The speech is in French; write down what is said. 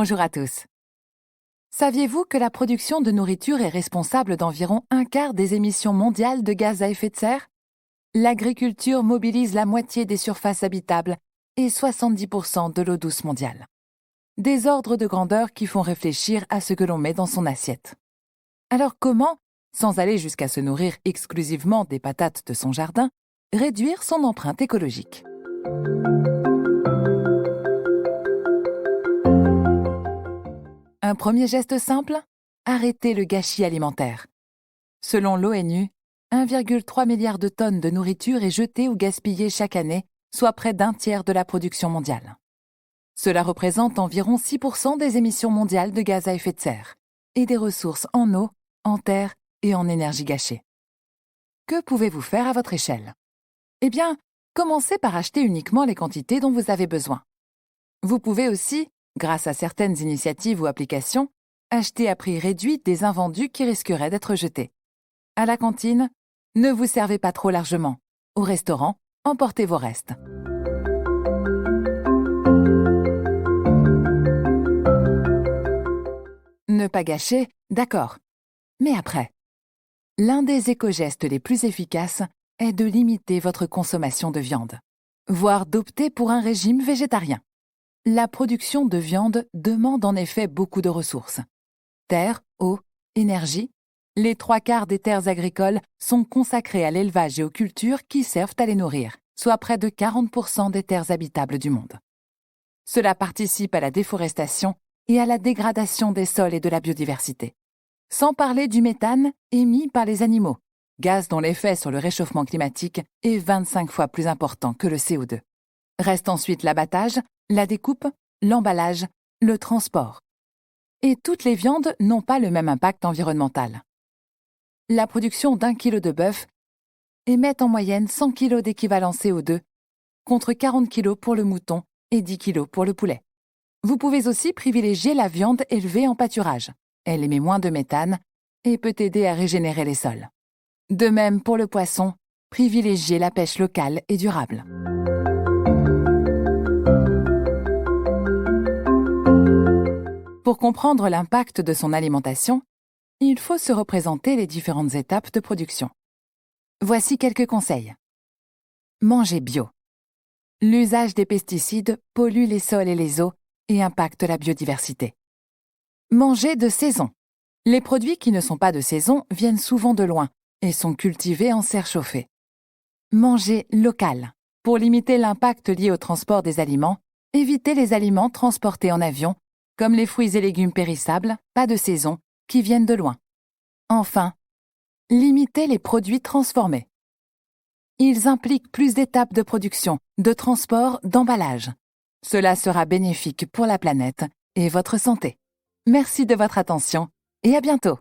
Bonjour à tous. Saviez-vous que la production de nourriture est responsable d'environ un quart des émissions mondiales de gaz à effet de serre? L'agriculture mobilise la moitié des surfaces habitables et 70% de l'eau douce mondiale. Des ordres de grandeur qui font réfléchir à ce que l'on met dans son assiette. Alors comment, sans aller jusqu'à se nourrir exclusivement des patates de son jardin, réduire son empreinte écologique? Un premier geste simple? Arrêter le gâchis alimentaire. Selon l'ONU, 1,3 milliard de tonnes de nourriture est jetée ou gaspillée chaque année, soit près d'un tiers de la production mondiale. Cela représente environ 6% des émissions mondiales de gaz à effet de serre et des ressources en eau, en terre et en énergie gâchée. Que pouvez-vous faire à votre échelle? Eh bien, commencez par acheter uniquement les quantités dont vous avez besoin. Vous pouvez aussi, grâce à certaines initiatives ou applications, acheter à prix réduit des invendus qui risqueraient d'être jetés. À la cantine, ne vous servez pas trop largement. Au restaurant, emportez vos restes. Ne pas gâcher, d'accord. Mais après, l'un des éco-gestes les plus efficaces est de limiter votre consommation de viande, voire d'opter pour un régime végétarien. La production de viande demande en effet beaucoup de ressources. Terre, eau, énergie. Les 3/4 des terres agricoles sont consacrées à l'élevage et aux cultures qui servent à les nourrir, soit près de 40% des terres habitables du monde. Cela participe à la déforestation et à la dégradation des sols et de la biodiversité. Sans parler du méthane émis par les animaux, gaz dont l'effet sur le réchauffement climatique est 25 fois plus important que le CO2. Reste ensuite l'abattage, la découpe, l'emballage, le transport. Et toutes les viandes n'ont pas le même impact environnemental. La production d'1 kilo de bœuf émet en moyenne 100 kg d'équivalent CO2, contre 40 kg pour le mouton et 10 kg pour le poulet. Vous pouvez aussi privilégier la viande élevée en pâturage. Elle émet moins de méthane et peut aider à régénérer les sols. De même pour le poisson, privilégiez la pêche locale et durable. Pour comprendre l'impact de son alimentation, il faut se représenter les différentes étapes de production. Voici quelques conseils. Mangez bio. L'usage des pesticides pollue les sols et les eaux et impacte la biodiversité. Mangez de saison. Les produits qui ne sont pas de saison viennent souvent de loin et sont cultivés en serre chauffée. Mangez local. Pour limiter l'impact lié au transport des aliments, évitez les aliments transportés en avion, comme les fruits et légumes périssables, pas de saison, qui viennent de loin. Enfin, limitez les produits transformés. Ils impliquent plus d'étapes de production, de transport, d'emballage. Cela sera bénéfique pour la planète et votre santé. Merci de votre attention et à bientôt.